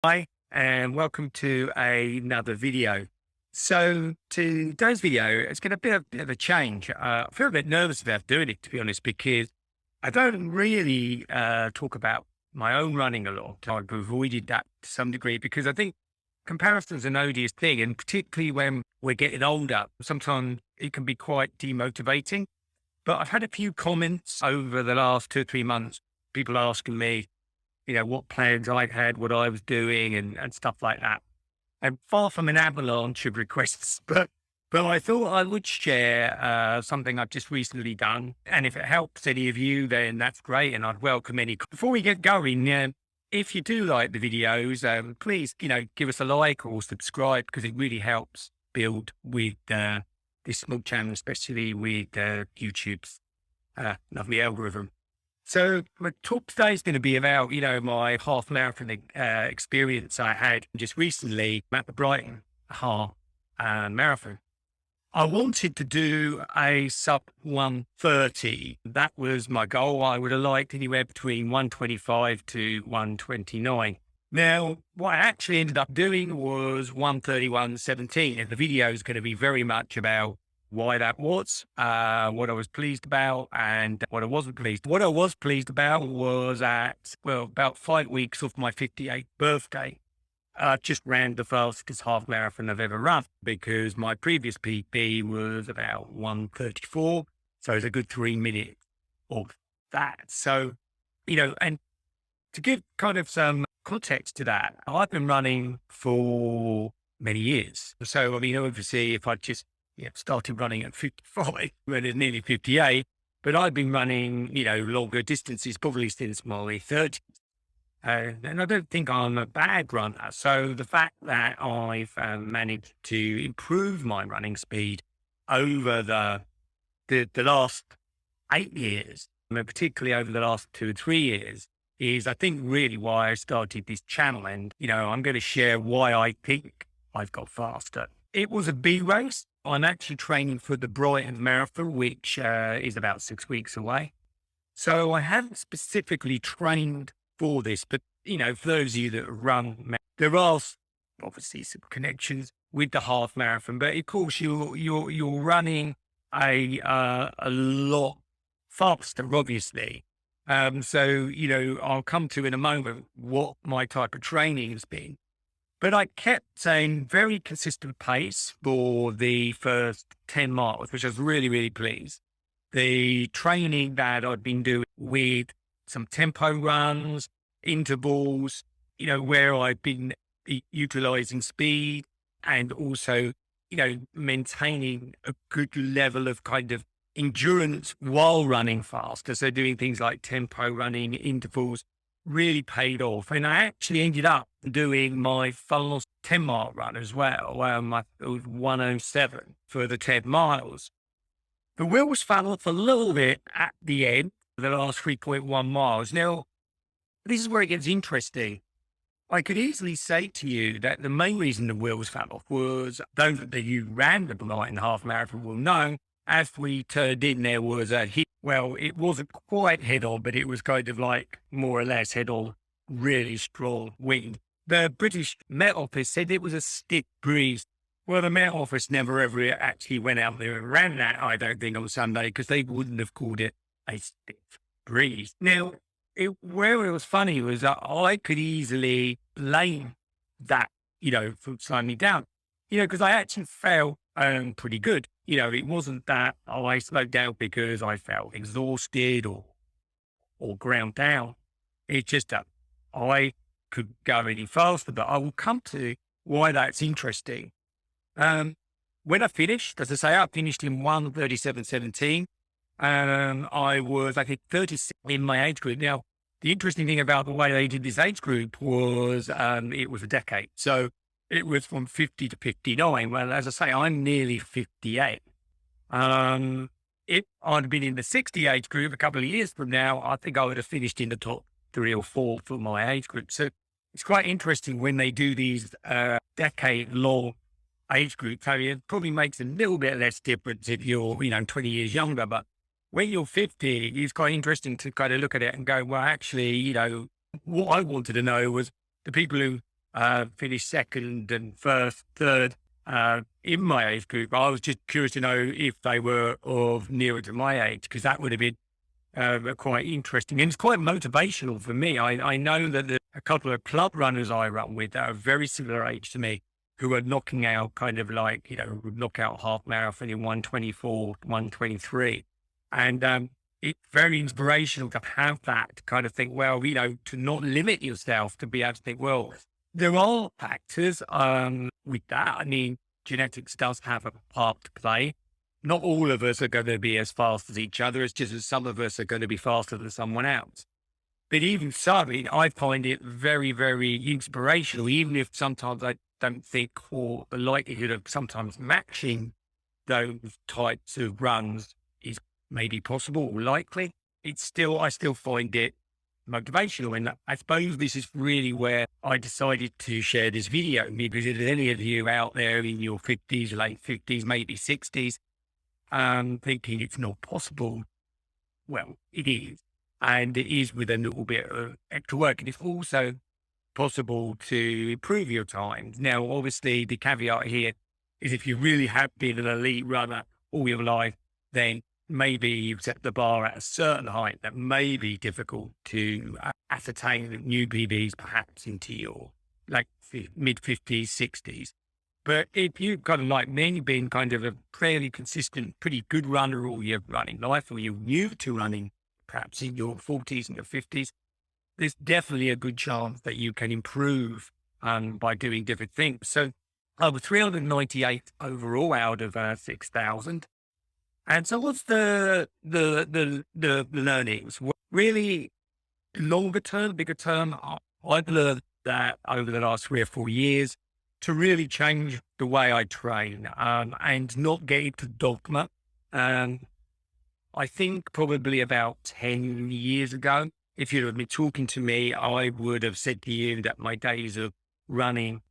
Hi, and welcome to another video. So today's video, it's going to be a bit of a change. I feel a bit nervous about doing it, to be honest, because I don't really talk about my own running a lot. I've avoided that to some degree because I think comparison is an odious thing, and particularly when we're getting older, sometimes it can be quite demotivating. But I've had a few comments over the last 2 or 3 months, people asking me, what plans I had, what I was doing and stuff like that. And far from an avalanche of requests, but I thought I would share something I've just recently done. And if it helps any of you, then that's great. And I'd welcome any. Before we get going, if you do like the videos, please, give us a like or subscribe because it really helps build with this small channel, especially with YouTube's lovely algorithm. So my talk today is going to be about, my half marathon experience I had just recently at the Brighton half marathon. I wanted to do a sub 130. That was my goal. I would have liked anywhere between 125 to 129. Now, what I actually ended up doing was 131.17, and the video is going to be very much about why that was, what I was pleased about, and what I wasn't pleased. What I was pleased about was about 5 weeks off my 58th birthday, I just ran the fastest half marathon I've ever run because my previous PB was about 134. So it's a good 3 minutes of that. So, and to give kind of some context to that, I've been running for many years. So, obviously, if I just started running at 55 when it's nearly 58, but I've been running, longer distances probably since my 30s. And I don't think I'm a bad runner. So the fact that I've managed to improve my running speed over the last 8 years, and particularly over the last 2 or 3 years, is I think really why I started this channel. And, I'm going to share why I think I've got faster. It was a B race. I'm actually training for the Brighton Marathon, which is about 6 weeks away. So I haven't specifically trained for this, but, for those of you that run, there are obviously some connections with the half marathon, but of course you're running a lot faster, obviously. So, I'll come to in a moment what my type of training has been. But I kept saying very consistent pace for the first 10 miles, which I was really, really pleased. The training that I'd been doing with some tempo runs, intervals, where I've been utilizing speed and also, maintaining a good level of kind of endurance while running faster. So doing things like tempo running, intervals really paid off. And I actually ended up doing my full 10-mile run as well. It was 107 for the 10 miles. The wheels fell off a little bit at the end, the last 3.1 miles. Now, this is where it gets interesting. I could easily say to you that the main reason the wheels fell off was those that you ran the Brighton half marathon will know. As we turned in, there was a hit. Well, it wasn't quite head on, but it was kind of like more or less head on, really strong wind. The British Met Office said it was a stiff breeze. Well, the Met Office never ever actually went out there and ran that, I don't think, on Sunday, because they wouldn't have called it a stiff breeze. Now, where it was funny was that I could easily blame that, for slowing me down, because I actually felt pretty good. It wasn't that I slowed down because I felt exhausted or ground down. It's just that I could go any faster, but I will come to why that's interesting. When I finished, as I say, I finished in 1:37.17. I was, I think, 36 in my age group. Now, the interesting thing about the way they did this age group was it was a decade. So it was from 50 to 59. Well, as I say, I'm nearly 58. If I'd been in the 60 age group a couple of years from now, I think I would have finished in the top 3 or 4 for my age group. So it's quite interesting when they do these decade-long age groups. I mean, it probably makes a little bit less difference if you're, 20 years younger, but when you're 50, it's quite interesting to kind of look at it and go, well, actually, what I wanted to know was the people who finished second and first, third in my age group. I was just curious to know if they were of nearer to my age, because that would have been quite interesting. And it's quite motivational for me. I know that there's a couple of club runners I run with that are very similar age to me who are knocking out kind of like, would knock out half marathon in 124, 123. And it's very inspirational to have that to kind of think, well, to not limit yourself, to be able to think, well, there are factors with that. I mean, genetics does have a part to play. Not all of us are going to be as fast as each other. It's just that some of us are going to be faster than someone else. But even so, I find it very, very inspirational, even if sometimes I don't think, or the likelihood of sometimes matching those types of runs is maybe possible or likely. I still find it motivational. And I suppose this is really where I decided to share this video, because if there's any of you out there in your 50s, late 50s, maybe 60s, thinking it's not possible, well, it is. And it is with a little bit of extra work. And it's also possible to improve your times. Now, obviously, the caveat here is if you really have been an elite runner all your life, then maybe you've set the bar at a certain height that may be difficult to ascertain new PBs perhaps into your like mid 50s, 60s. But if you've got like me, been kind of a fairly consistent, pretty good runner all your running life, or you're new to running, perhaps in your 40s and your 50s, there's definitely a good chance that you can improve by doing different things. So I was 398 overall out of 6,000. And so what's the learnings? Really longer term, bigger term, I've learned that over the last 3 or 4 years to really change the way I train and not get into dogma. I think probably about 10 years ago, if you'd have been talking to me, I would have said to you that my days of running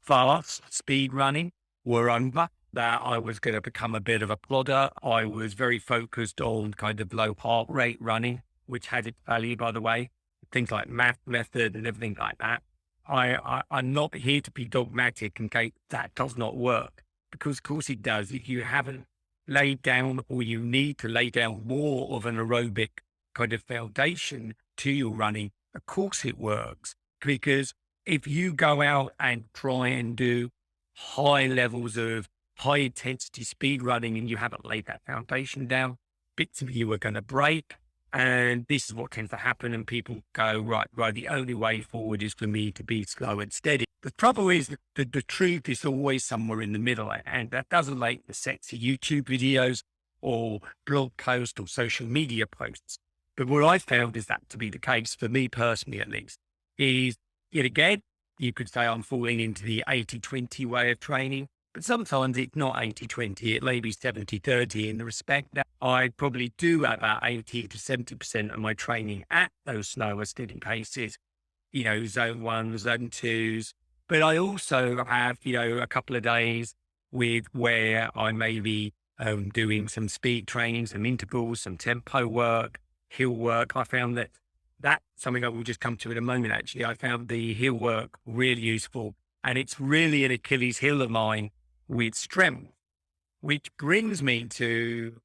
fast, speed running, were over, that I was going to become a bit of a plodder. I was very focused on kind of low heart rate running, which had its value, by the way, things like math method and everything like that. I'm not here to be dogmatic in case that does not work, because of course it does. If you haven't laid down, or you need to lay down more of an aerobic kind of foundation to your running, of course it works. Because if you go out and try and do high levels of high intensity speed running and you haven't laid that foundation down, bits of you are going to break. And this is what tends to happen. And people go, right, the only way forward is for me to be slow and steady. The trouble is that the truth is always somewhere in the middle. And that doesn't make the sexy YouTube videos or blog posts or social media posts. But what I found is that to be the case, for me personally at least, is yet again, you could say I'm falling into the 80-20 way of training. But sometimes it's not 80-20, it may be 70-30 in the respect that I probably do about 80 to 70% of my training at those slower, steady paces, zone 1, zone 2s. But I also have, a couple of days with where I may be doing some speed training, some intervals, some tempo work, hill work. I found that's something I will just come to in a moment, actually. I found the hill work really useful, and it's really an Achilles heel of mine with strength, which brings me to,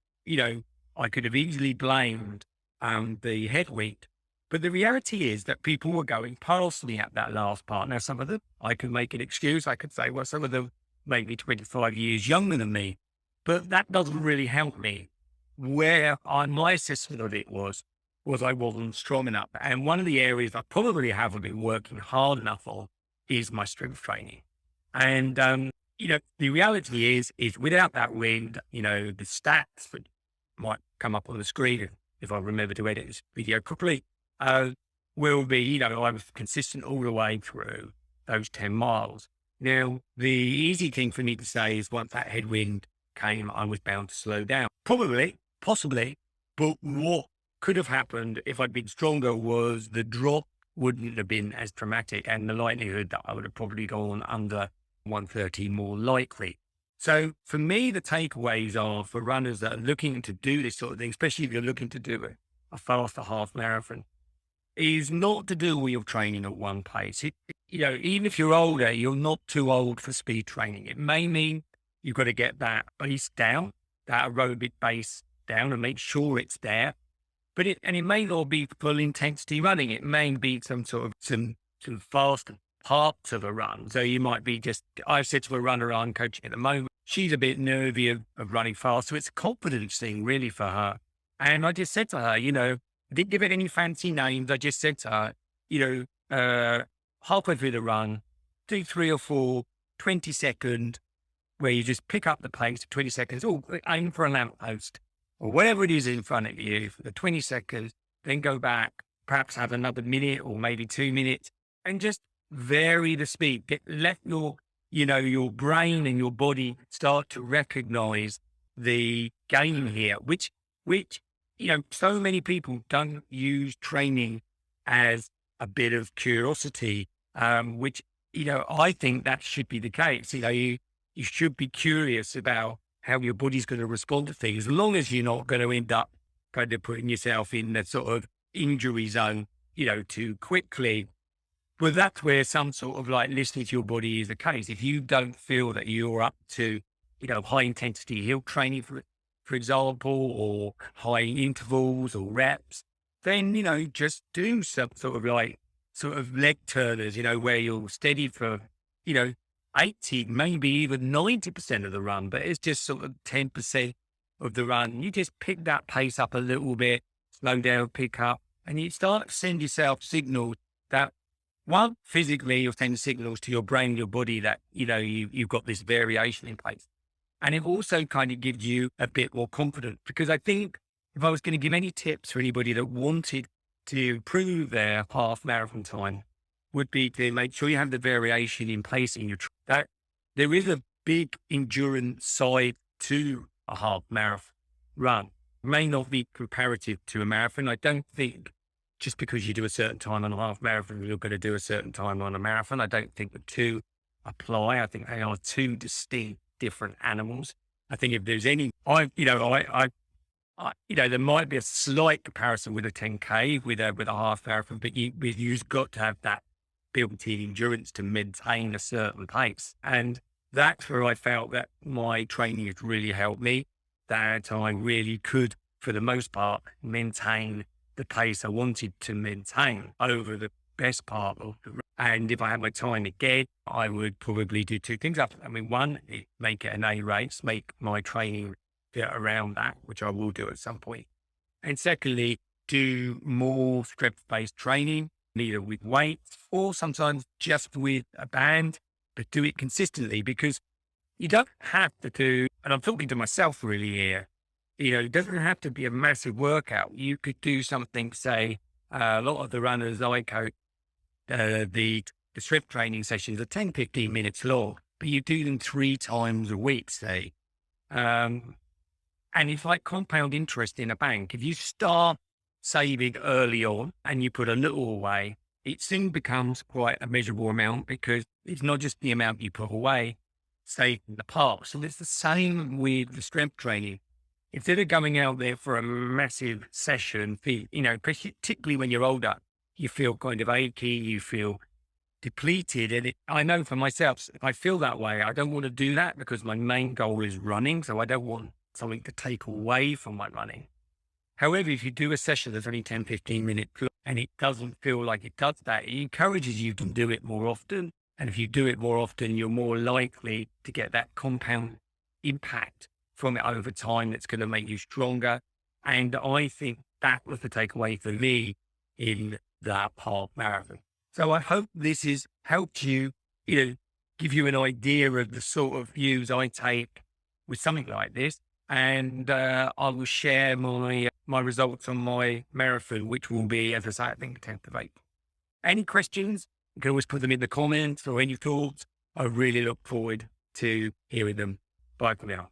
I could have easily blamed the headwind, but the reality is that people were going past me at that last part. Now, some of them, I could make an excuse. I could say, well, some of them may be 25 years younger than me, but that doesn't really help me. My assessment of it was I wasn't strong enough. And one of the areas I probably haven't been working hard enough on is my strength training. And, the reality is without that wind, the stats that might come up on the screen if I remember to edit this video properly, will be, I was consistent all the way through those 10 miles. Now, the easy thing for me to say is once that headwind came, I was bound to slow down. Probably, possibly, but what could have happened if I'd been stronger was the drop wouldn't have been as dramatic, and the likelihood that I would have probably gone under 130 more likely. So for me, the takeaways are for runners that are looking to do this sort of thing, especially if you're looking to do a faster half marathon, is not to do all your training at one place. Even if you're older, you're not too old for speed training. It may mean you've got to get that base down, that aerobic base down, and make sure it's there. It may not be full intensity running. It may be some sort of some fast parts of a run. So you might be just. I've said to a runner I'm coaching at the moment, she's a bit nervy of running fast, so it's a confidence thing really for her. And I just said to her, I didn't give it any fancy names. I just said to her, halfway through the run, do 3 or 4 20-second where you just pick up the pace for 20 seconds, or aim for a lamppost or whatever it is in front of you for the 20 seconds, then go back, perhaps have another minute or maybe 2 minutes and just vary the speed. Let your brain and your body start to recognize the game here, which, so many people don't use training as a bit of curiosity, which, I think that should be the case. You should be curious about how your body's going to respond to things, as long as you're not going to end up kind of putting yourself in the sort of injury zone, too quickly. But that's where some sort of like listening to your body is the case. If you don't feel that you're up to, high intensity hill training, for example, or high intervals or reps, then, just do some sort of leg turners, where you're steady for, you know, 80, maybe even 90% of the run, but it's just sort of 10% of the run. You just pick that pace up a little bit, slow down, pick up, and you start to send yourself signals that, one, physically, you're sending signals to your brain, your body that, you've got this variation in place. And it also kind of gives you a bit more confidence, because I think if I was going to give any tips for anybody that wanted to improve their half marathon time, would be to make sure you have the variation in place in your that there is a big endurance side to a half marathon run. It may not be comparative to a marathon. I don't think just because you do a certain time on a half marathon, you're going to do a certain time on a marathon. I don't think the two apply. I think they are two distinct different animals. I think if there's any, there might be a slight comparison with a 10K with a half marathon, but you've got to have that built-in endurance to maintain a certain pace. And that's where I felt that my training has really helped me, that I really could, for the most part, maintain the pace I wanted to maintain over the best part of the run. And if I had my time again, I would probably do two things. One, make it an A race, make my training fit around that, which I will do at some point. And secondly, do more strength-based training, either with weights or sometimes just with a band, but do it consistently, because you don't have to do, and I'm talking to myself really here, it doesn't have to be a massive workout. You could do something, say, a lot of the runners I coach, the strength training sessions are 10, 15 minutes long, but you do them 3 times a week, say. And it's like compound interest in a bank. If you start saving early on and you put a little away, it soon becomes quite a measurable amount, because it's not just the amount you put away, say, in the past. So it's the same with the strength training. Instead of going out there for a massive session, particularly when you're older, you feel kind of achy, you feel depleted. And I know for myself, if I feel that way, I don't want to do that, because my main goal is running. So I don't want something to take away from my running. However, if you do a session that's only 10, 15 minutes and it doesn't feel like it does that, it encourages you to do it more often. And if you do it more often, you're more likely to get that compound impact from it over time that's going to make you stronger. And I think that was the takeaway for me in that half marathon. So I hope this has helped you, give you an idea of the sort of views I take with something like this. And I will share my results on my marathon, which will be, as I say, I think 10th of April. Any questions? You can always put them in the comments, or any thoughts. I really look forward to hearing them. Bye for now.